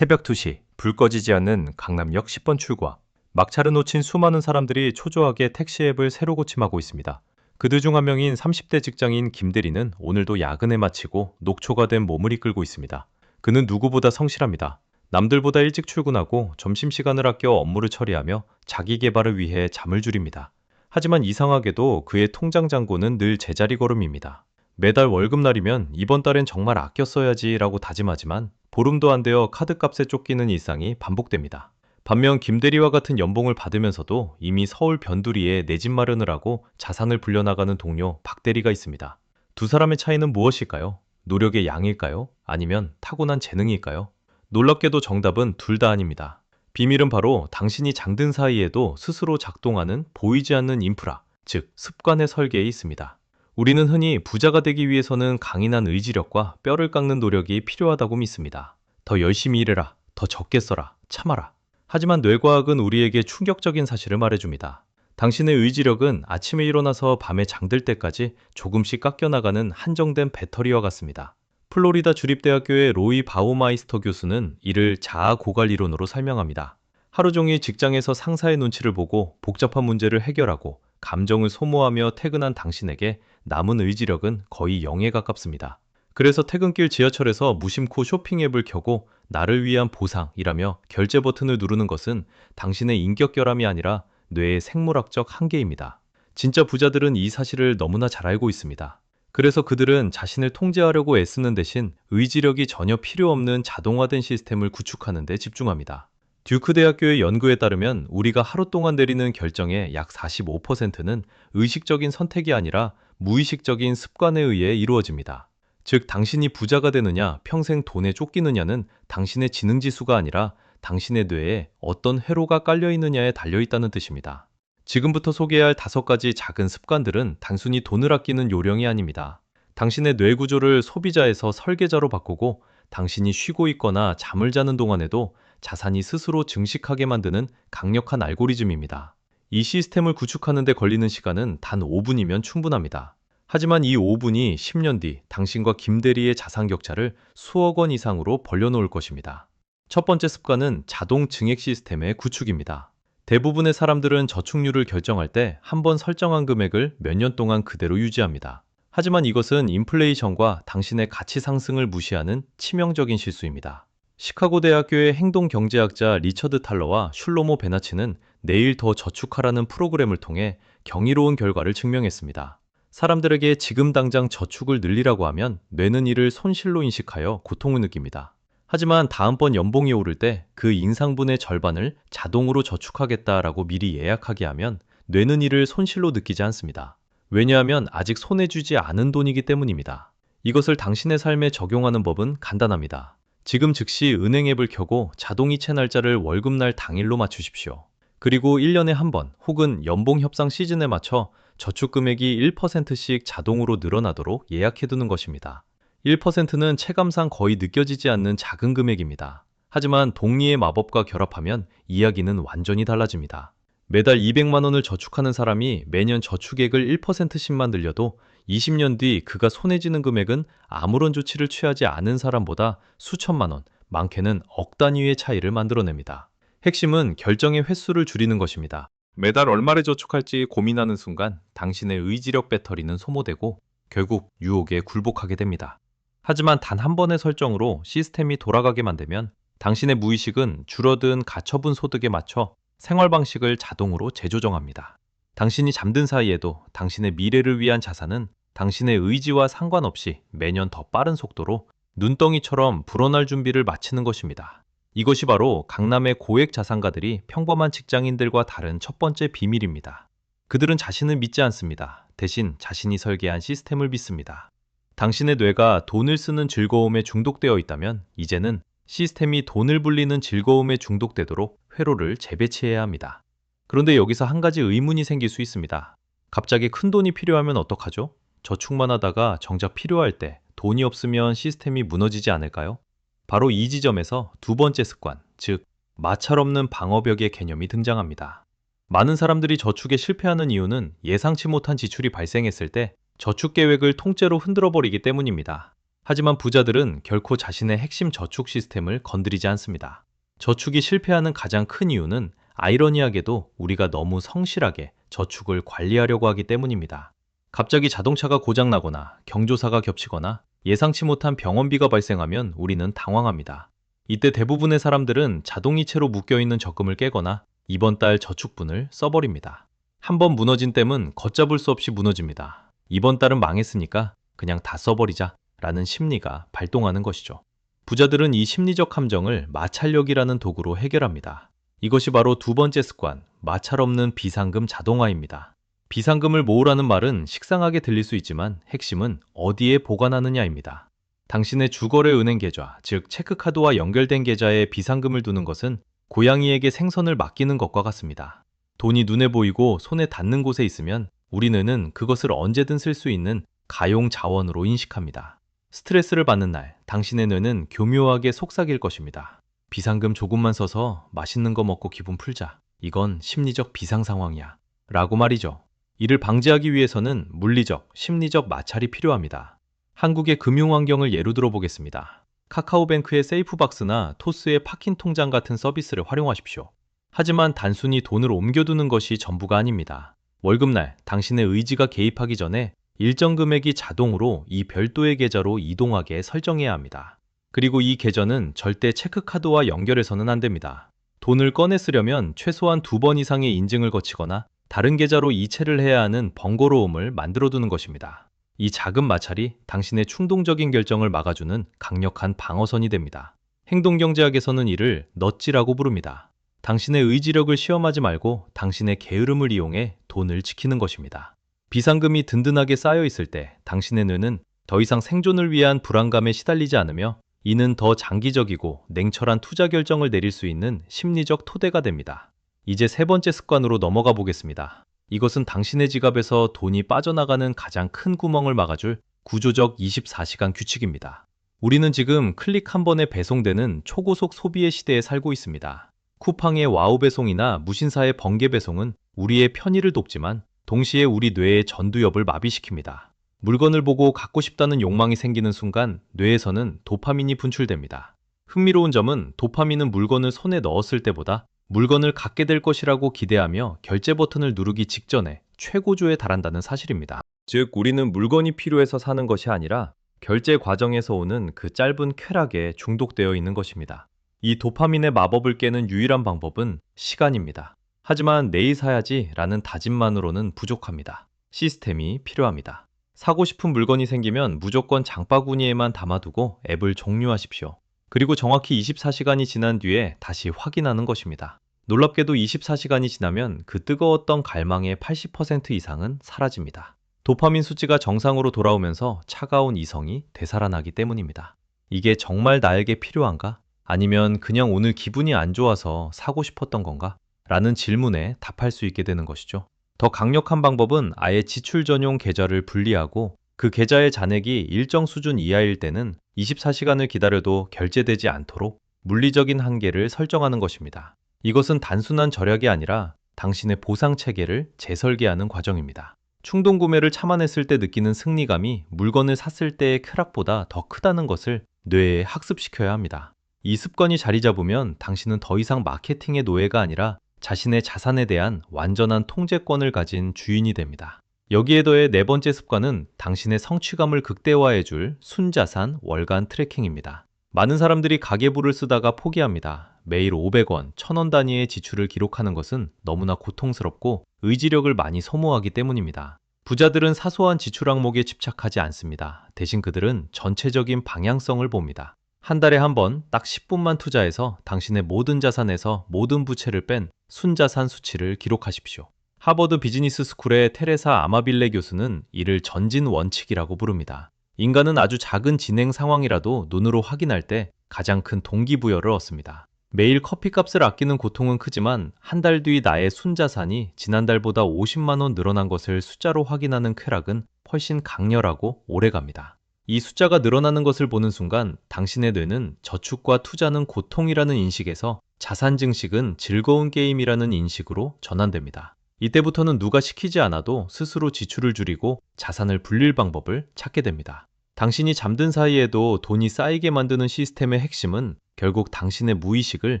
새벽 2시, 불 꺼지지 않는 강남역 10번 출구 앞. 막차를 놓친 수많은 사람들이 초조하게 택시 앱을 새로 고침하고 있습니다. 그들 중 한 명인 30대 직장인 김대리는 오늘도 야근에 마치고 녹초가 된 몸을 이끌고 있습니다. 그는 누구보다 성실합니다. 남들보다 일찍 출근하고 점심시간을 아껴 업무를 처리하며 자기 개발을 위해 잠을 줄입니다. 하지만 이상하게도 그의 통장 잔고는 늘 제자리 걸음입니다. 매달 월급날이면 이번 달엔 정말 아껴 써야지라고 다짐하지만 보름도 안 되어 카드값에 쫓기는 일상이 반복됩니다. 반면 김대리와 같은 연봉을 받으면서도 이미 서울 변두리에 내 집 마련을 하고 자산을 불려나가는 동료 박대리가 있습니다. 두 사람의 차이는 무엇일까요? 노력의 양일까요? 아니면 타고난 재능일까요? 놀랍게도 정답은 둘 다 아닙니다. 비밀은 바로 당신이 잠든 사이에도 스스로 작동하는 보이지 않는 인프라, 즉 습관의 설계에 있습니다. 우리는 흔히 부자가 되기 위해서는 강인한 의지력과 뼈를 깎는 노력이 필요하다고 믿습니다. 더 열심히 일해라, 더 적게 써라, 참아라. 하지만 뇌과학은 우리에게 충격적인 사실을 말해줍니다. 당신의 의지력은 아침에 일어나서 밤에 잠들 때까지 조금씩 깎여나가는 한정된 배터리와 같습니다. 플로리다 주립대학교의 로이 바우마이스터 교수는 이를 자아 고갈 이론으로 설명합니다. 하루 종일 직장에서 상사의 눈치를 보고 복잡한 문제를 해결하고 감정을 소모하며 퇴근한 당신에게 남은 의지력은 거의 0에 가깝습니다. 그래서 퇴근길 지하철에서 무심코 쇼핑 앱을 켜고 나를 위한 보상이라며 결제 버튼을 누르는 것은 당신의 인격 결함이 아니라 뇌의 생물학적 한계입니다. 진짜 부자들은 이 사실을 너무나 잘 알고 있습니다. 그래서 그들은 자신을 통제하려고 애쓰는 대신 의지력이 전혀 필요 없는 자동화된 시스템을 구축하는 데 집중합니다. 듀크 대학교의 연구에 따르면 우리가 하루 동안 내리는 결정의 약 45%는 의식적인 선택이 아니라 무의식적인 습관에 의해 이루어집니다. 즉, 당신이 부자가 되느냐, 평생 돈에 쫓기느냐는 당신의 지능지수가 아니라 당신의 뇌에 어떤 회로가 깔려 있느냐에 달려 있다는 뜻입니다. 지금부터 소개할 5가지 작은 습관들은 단순히 돈을 아끼는 요령이 아닙니다. 당신의 뇌 구조를 소비자에서 설계자로 바꾸고 당신이 쉬고 있거나 잠을 자는 동안에도 자산이 스스로 증식하게 만드는 강력한 알고리즘입니다. 이 시스템을 구축하는 데 걸리는 시간은 단 5분이면 충분합니다. 하지만 이 5분이 10년 뒤 당신과 김대리의 자산 격차를 수억 원 이상으로 벌려놓을 것입니다. 첫 번째 습관은 자동 증액 시스템의 구축입니다. 대부분의 사람들은 저축률을 결정할 때 한 번 설정한 금액을 몇 년 동안 그대로 유지합니다. 하지만 이것은 인플레이션과 당신의 가치 상승을 무시하는 치명적인 실수입니다. 시카고 대학교의 행동경제학자 리처드 탈러와 슐로모 베나치는 내일 더 저축하라는 프로그램을 통해 경이로운 결과를 증명했습니다. 사람들에게 지금 당장 저축을 늘리라고 하면 뇌는 이를 손실로 인식하여 고통을 느낍니다. 하지만 다음번 연봉이 오를 때 그 인상분의 절반을 자동으로 저축하겠다라고 미리 예약하게 하면 뇌는 이를 손실로 느끼지 않습니다. 왜냐하면 아직 손에 쥐지 않은 돈이기 때문입니다. 이것을 당신의 삶에 적용하는 법은 간단합니다. 지금 즉시 은행 앱을 켜고 자동이체 날짜를 월급날 당일로 맞추십시오. 그리고 1년에 한 번 혹은 연봉 협상 시즌에 맞춰 저축 금액이 1%씩 자동으로 늘어나도록 예약해두는 것입니다. 1%는 체감상 거의 느껴지지 않는 작은 금액입니다. 하지만 복리의 마법과 결합하면 이야기는 완전히 달라집니다. 매달 200만 원을 저축하는 사람이 매년 저축액을 1%씩만 늘려도 20년 뒤 그가 손에 쥐는 금액은 아무런 조치를 취하지 않은 사람보다 수천만 원, 많게는 억 단위의 차이를 만들어냅니다. 핵심은 결정의 횟수를 줄이는 것입니다. 매달 얼마를 저축할지 고민하는 순간 당신의 의지력 배터리는 소모되고 결국 유혹에 굴복하게 됩니다. 하지만 단 한 번의 설정으로 시스템이 돌아가게 만들면 당신의 무의식은 줄어든 가처분 소득에 맞춰 생활 방식을 자동으로 재조정합니다. 당신이 잠든 사이에도 당신의 미래를 위한 자산은 당신의 의지와 상관없이 매년 더 빠른 속도로 눈덩이처럼 불어날 준비를 마치는 것입니다. 이것이 바로 강남의 고액 자산가들이 평범한 직장인들과 다른 첫 번째 비밀입니다. 그들은 자신을 믿지 않습니다. 대신 자신이 설계한 시스템을 믿습니다. 당신의 뇌가 돈을 쓰는 즐거움에 중독되어 있다면 이제는 시스템이 돈을 불리는 즐거움에 중독되도록 회로를 재배치해야 합니다. 그런데 여기서 한 가지 의문이 생길 수 있습니다. 갑자기 큰 돈이 필요하면 어떡하죠? 저축만 하다가 정작 필요할 때 돈이 없으면 시스템이 무너지지 않을까요? 바로 이 지점에서 두 번째 습관, 즉 마찰 없는 방어벽의 개념이 등장합니다. 많은 사람들이 저축에 실패하는 이유는 예상치 못한 지출이 발생했을 때 저축 계획을 통째로 흔들어 버리기 때문입니다. 하지만 부자들은 결코 자신의 핵심 저축 시스템을 건드리지 않습니다. 저축이 실패하는 가장 큰 이유는 아이러니하게도 우리가 너무 성실하게 저축을 관리하려고 하기 때문입니다. 갑자기 자동차가 고장나거나 경조사가 겹치거나 예상치 못한 병원비가 발생하면 우리는 당황합니다. 이때 대부분의 사람들은 자동이체로 묶여있는 적금을 깨거나 이번 달 저축분을 써버립니다. 한번 무너진 댐은 걷잡을 수 없이 무너집니다. 이번 달은 망했으니까 그냥 다 써버리자 라는 심리가 발동하는 것이죠. 부자들은 이 심리적 함정을 마찰력이라는 도구로 해결합니다. 이것이 바로 두 번째 습관, 마찰 없는 비상금 자동화입니다. 비상금을 모으라는 말은 식상하게 들릴 수 있지만 핵심은 어디에 보관하느냐입니다. 당신의 주거래 은행 계좌, 즉 체크카드와 연결된 계좌에 비상금을 두는 것은 고양이에게 생선을 맡기는 것과 같습니다. 돈이 눈에 보이고 손에 닿는 곳에 있으면 우리 뇌는 그것을 언제든 쓸 수 있는 가용 자원으로 인식합니다. 스트레스를 받는 날, 당신의 뇌는 교묘하게 속삭일 것입니다. 비상금 조금만 써서 맛있는 거 먹고 기분 풀자. 이건 심리적 비상 상황이야. 라고 말이죠. 이를 방지하기 위해서는 물리적, 심리적 마찰이 필요합니다. 한국의 금융 환경을 예로 들어보겠습니다. 카카오뱅크의 세이프박스나 토스의 파킹 통장 같은 서비스를 활용하십시오. 하지만 단순히 돈을 옮겨두는 것이 전부가 아닙니다. 월급날 당신의 의지가 개입하기 전에 일정 금액이 자동으로 이 별도의 계좌로 이동하게 설정해야 합니다. 그리고 이 계좌는 절대 체크카드와 연결해서는 안 됩니다. 돈을 꺼내 쓰려면 최소한 2번 이상의 인증을 거치거나 다른 계좌로 이체를 해야 하는 번거로움을 만들어두는 것입니다. 이 작은 마찰이 당신의 충동적인 결정을 막아주는 강력한 방어선이 됩니다. 행동경제학에서는 이를 넛지라고 부릅니다. 당신의 의지력을 시험하지 말고 당신의 게으름을 이용해 돈을 지키는 것입니다. 비상금이 든든하게 쌓여 있을 때 당신의 뇌는 더 이상 생존을 위한 불안감에 시달리지 않으며 이는 더 장기적이고 냉철한 투자 결정을 내릴 수 있는 심리적 토대가 됩니다. 이제 세 번째 습관으로 넘어가 보겠습니다. 이것은 당신의 지갑에서 돈이 빠져나가는 가장 큰 구멍을 막아줄 구조적 24시간 규칙입니다. 우리는 지금 클릭 한 번에 배송되는 초고속 소비의 시대에 살고 있습니다. 쿠팡의 와우 배송이나 무신사의 번개 배송은 우리의 편의를 돕지만 동시에 우리 뇌의 전두엽을 마비시킵니다. 물건을 보고 갖고 싶다는 욕망이 생기는 순간 뇌에서는 도파민이 분출됩니다. 흥미로운 점은 도파민은 물건을 손에 넣었을 때보다 물건을 갖게 될 것이라고 기대하며 결제 버튼을 누르기 직전에 최고조에 달한다는 사실입니다. 즉, 우리는 물건이 필요해서 사는 것이 아니라 결제 과정에서 오는 그 짧은 쾌락에 중독되어 있는 것입니다. 이 도파민의 마법을 깨는 유일한 방법은 시간입니다. 하지만 내일 사야지 라는 다짐만으로는 부족합니다. 시스템이 필요합니다. 사고 싶은 물건이 생기면 무조건 장바구니에만 담아두고 앱을 종료하십시오. 그리고 정확히 24시간이 지난 뒤에 다시 확인하는 것입니다. 놀랍게도 24시간이 지나면 그 뜨거웠던 갈망의 80% 이상은 사라집니다. 도파민 수치가 정상으로 돌아오면서 차가운 이성이 되살아나기 때문입니다. 이게 정말 나에게 필요한가? 아니면 그냥 오늘 기분이 안 좋아서 사고 싶었던 건가? 라는 질문에 답할 수 있게 되는 것이죠. 더 강력한 방법은 아예 지출 전용 계좌를 분리하고 그 계좌의 잔액이 일정 수준 이하일 때는 24시간을 기다려도 결제되지 않도록 물리적인 한계를 설정하는 것입니다. 이것은 단순한 절약이 아니라 당신의 보상 체계를 재설계하는 과정입니다. 충동 구매를 참아냈을 때 느끼는 승리감이 물건을 샀을 때의 쾌락보다 더 크다는 것을 뇌에 학습시켜야 합니다. 이 습관이 자리 잡으면 당신은 더 이상 마케팅의 노예가 아니라 자신의 자산에 대한 완전한 통제권을 가진 주인이 됩니다. 여기에 더해 네 번째 습관은 당신의 성취감을 극대화해줄 순자산 월간 트래킹입니다. 많은 사람들이 가계부를 쓰다가 포기합니다. 매일 500원, 1000원 단위의 지출을 기록하는 것은 너무나 고통스럽고 의지력을 많이 소모하기 때문입니다. 부자들은 사소한 지출 항목에 집착하지 않습니다. 대신 그들은 전체적인 방향성을 봅니다. 한 달에 한 번 딱 10분만 투자해서 당신의 모든 자산에서 모든 부채를 뺀 순자산 수치를 기록하십시오. 하버드 비즈니스 스쿨의 테레사 아마빌레 교수는 이를 전진 원칙이라고 부릅니다. 인간은 아주 작은 진행 상황이라도 눈으로 확인할 때 가장 큰 동기부여를 얻습니다. 매일 커피값을 아끼는 고통은 크지만 한 달 뒤 나의 순자산이 지난달보다 50만 원 늘어난 것을 숫자로 확인하는 쾌락은 훨씬 강렬하고 오래갑니다. 이 숫자가 늘어나는 것을 보는 순간 당신의 뇌는 저축과 투자는 고통이라는 인식에서 자산 증식은 즐거운 게임이라는 인식으로 전환됩니다. 이때부터는 누가 시키지 않아도 스스로 지출을 줄이고 자산을 불릴 방법을 찾게 됩니다. 당신이 잠든 사이에도 돈이 쌓이게 만드는 시스템의 핵심은 결국 당신의 무의식을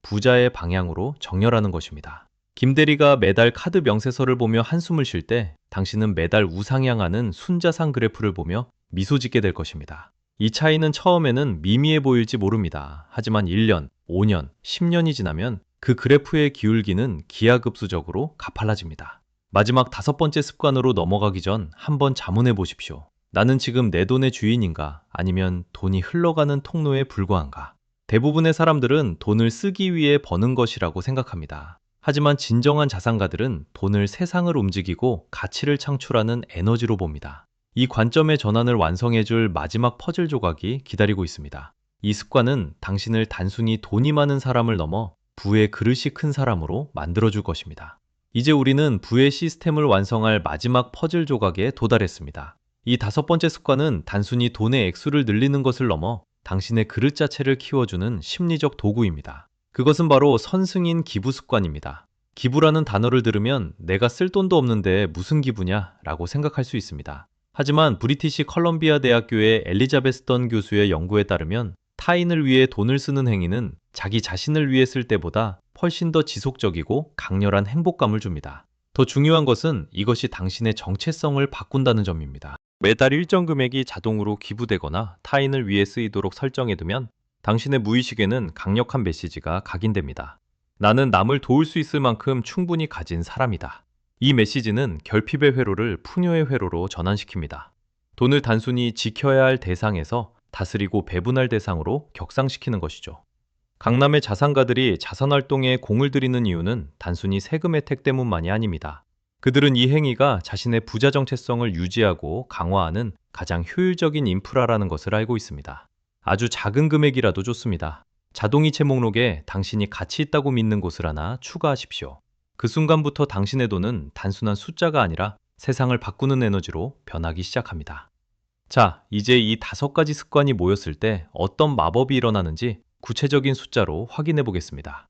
부자의 방향으로 정렬하는 것입니다. 김 대리가 매달 카드 명세서를 보며 한숨을 쉴 때 당신은 매달 우상향하는 순자산 그래프를 보며 미소 짓게 될 것입니다. 이 차이는 처음에는 미미해 보일지 모릅니다. 하지만 1년, 5년, 10년이 지나면 그 그래프의 기울기는 기하급수적으로 가팔라집니다. 마지막 5번째 습관으로 넘어가기 전 한번 자문해 보십시오. 나는 지금 내 돈의 주인인가? 아니면 돈이 흘러가는 통로에 불과한가? 대부분의 사람들은 돈을 쓰기 위해 버는 것이라고 생각합니다. 하지만 진정한 자산가들은 돈을 세상을 움직이고 가치를 창출하는 에너지로 봅니다. 이 관점의 전환을 완성해줄 마지막 퍼즐 조각이 기다리고 있습니다. 이 습관은 당신을 단순히 돈이 많은 사람을 넘어 부의 그릇이 큰 사람으로 만들어줄 것입니다. 이제 우리는 부의 시스템을 완성할 마지막 퍼즐 조각에 도달했습니다. 이 5번째 습관은 단순히 돈의 액수를 늘리는 것을 넘어 당신의 그릇 자체를 키워주는 심리적 도구입니다. 그것은 바로 선승인 기부 습관입니다. 기부라는 단어를 들으면 내가 쓸 돈도 없는데 무슨 기부냐 라고 생각할 수 있습니다. 하지만 브리티시 컬럼비아 대학교의 엘리자베스 던 교수의 연구에 따르면 타인을 위해 돈을 쓰는 행위는 자기 자신을 위해 쓸 때보다 훨씬 더 지속적이고 강렬한 행복감을 줍니다. 더 중요한 것은 이것이 당신의 정체성을 바꾼다는 점입니다. 매달 일정 금액이 자동으로 기부되거나 타인을 위해 쓰이도록 설정해두면 당신의 무의식에는 강력한 메시지가 각인됩니다. 나는 남을 도울 수 있을 만큼 충분히 가진 사람이다. 이 메시지는 결핍의 회로를 풍요의 회로로 전환시킵니다. 돈을 단순히 지켜야 할 대상에서 다스리고 배분할 대상으로 격상시키는 것이죠. 강남의 자산가들이 자선활동에 공을 들이는 이유는 단순히 세금 혜택 때문만이 아닙니다. 그들은 이 행위가 자신의 부자 정체성을 유지하고 강화하는 가장 효율적인 인프라라는 것을 알고 있습니다. 아주 작은 금액이라도 좋습니다. 자동이체 목록에 당신이 가치 있다고 믿는 곳을 하나 추가하십시오. 그 순간부터 당신의 돈은 단순한 숫자가 아니라 세상을 바꾸는 에너지로 변하기 시작합니다. 자, 이제 이 5가지 습관이 모였을 때 어떤 마법이 일어나는지 구체적인 숫자로 확인해 보겠습니다.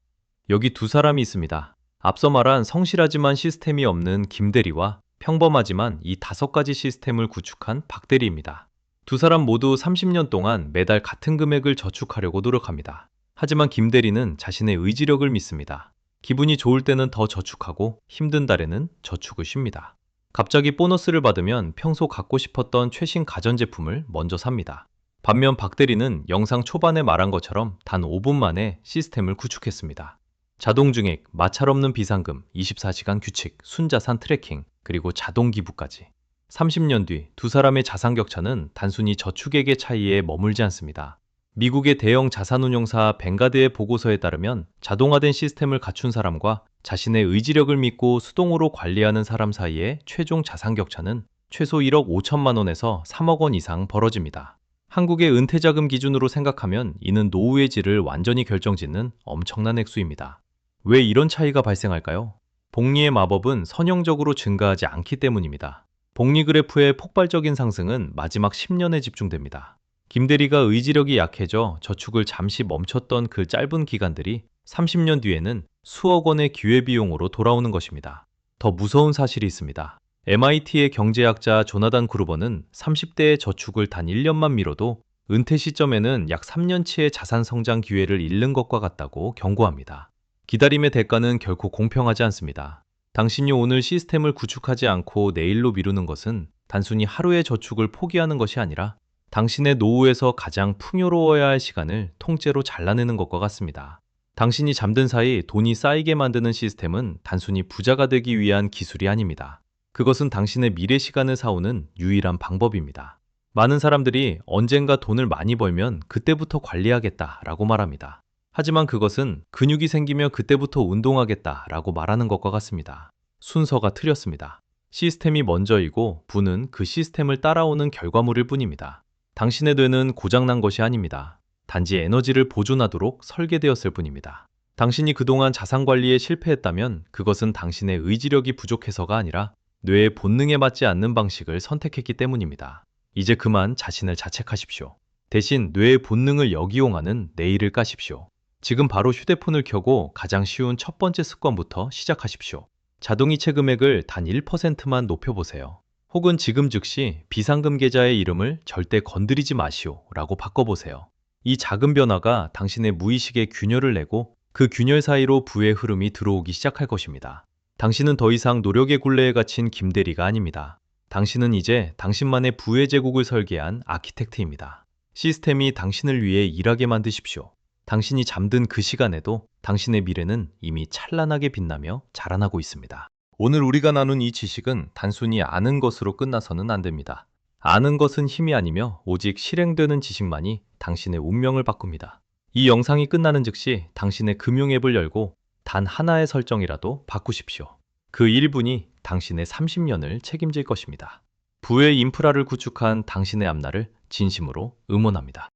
여기 2사람이 있습니다. 앞서 말한 성실하지만 시스템이 없는 김 대리와 평범하지만 이 5가지 시스템을 구축한 박 대리입니다. 2사람 모두 30년 동안 매달 같은 금액을 저축하려고 노력합니다. 하지만 김 대리는 자신의 의지력을 믿습니다. 기분이 좋을 때는 더 저축하고 힘든 달에는 저축을 쉽니다. 갑자기 보너스를 받으면 평소 갖고 싶었던 최신 가전제품을 먼저 삽니다. 반면 박 대리는 영상 초반에 말한 것처럼 단 5분 만에 시스템을 구축했습니다. 자동증액, 마찰 없는 비상금, 24시간 규칙, 순자산 트래킹, 그리고 자동 기부까지. 30년 뒤 2사람의 자산 격차는 단순히 저축액의 차이에 머물지 않습니다. 미국의 대형 자산운용사 뱅가드의 보고서에 따르면 자동화된 시스템을 갖춘 사람과 자신의 의지력을 믿고 수동으로 관리하는 사람 사이의 최종 자산 격차는 최소 1억 5천만 원에서 3억 원 이상 벌어집니다. 한국의 은퇴자금 기준으로 생각하면 이는 노후의 질을 완전히 결정짓는 엄청난 액수입니다. 왜 이런 차이가 발생할까요? 복리의 마법은 선형적으로 증가하지 않기 때문입니다. 복리 그래프의 폭발적인 상승은 마지막 10년에 집중됩니다. 김 대리가 의지력이 약해져 저축을 잠시 멈췄던 그 짧은 기간들이 30년 뒤에는 수억 원의 기회비용으로 돌아오는 것입니다. 더 무서운 사실이 있습니다. MIT의 경제학자 조나단 그루버는 30대의 저축을 단 1년만 미뤄도 은퇴 시점에는 약 3년치의 자산 성장 기회를 잃는 것과 같다고 경고합니다. 기다림의 대가는 결코 공평하지 않습니다. 당신이 오늘 시스템을 구축하지 않고 내일로 미루는 것은 단순히 하루의 저축을 포기하는 것이 아니라 당신의 노후에서 가장 풍요로워야 할 시간을 통째로 잘라내는 것과 같습니다. 당신이 잠든 사이 돈이 쌓이게 만드는 시스템은 단순히 부자가 되기 위한 기술이 아닙니다. 그것은 당신의 미래 시간을 사오는 유일한 방법입니다. 많은 사람들이 언젠가 돈을 많이 벌면 그때부터 관리하겠다라고 말합니다. 하지만 그것은 근육이 생기면 그때부터 운동하겠다라고 말하는 것과 같습니다. 순서가 틀렸습니다. 시스템이 먼저이고 부는 그 시스템을 따라오는 결과물일 뿐입니다. 당신의 뇌는 고장난 것이 아닙니다. 단지 에너지를 보존하도록 설계되었을 뿐입니다. 당신이 그동안 자산 관리에 실패했다면 그것은 당신의 의지력이 부족해서가 아니라 뇌의 본능에 맞지 않는 방식을 선택했기 때문입니다. 이제 그만 자신을 자책하십시오. 대신 뇌의 본능을 역이용하는 내일을 까십시오. 지금 바로 휴대폰을 켜고 가장 쉬운 첫 번째 습관부터 시작하십시오. 자동이체 금액을 단 1%만 높여보세요. 혹은 지금 즉시 비상금 계좌의 이름을 절대 건드리지 마시오 라고 바꿔보세요. 이 작은 변화가 당신의 무의식에 균열을 내고 그 균열 사이로 부의 흐름이 들어오기 시작할 것입니다. 당신은 더 이상 노력의 굴레에 갇힌 김대리가 아닙니다. 당신은 이제 당신만의 부의 제국을 설계한 아키텍트입니다. 시스템이 당신을 위해 일하게 만드십시오. 당신이 잠든 그 시간에도 당신의 미래는 이미 찬란하게 빛나며 자라나고 있습니다. 오늘 우리가 나눈 이 지식은 단순히 아는 것으로 끝나서는 안 됩니다. 아는 것은 힘이 아니며 오직 실행되는 지식만이 당신의 운명을 바꿉니다. 이 영상이 끝나는 즉시 당신의 금융 앱을 열고 단 하나의 설정이라도 바꾸십시오. 그 1분이 당신의 30년을 책임질 것입니다. 부의 인프라를 구축한 당신의 앞날을 진심으로 응원합니다.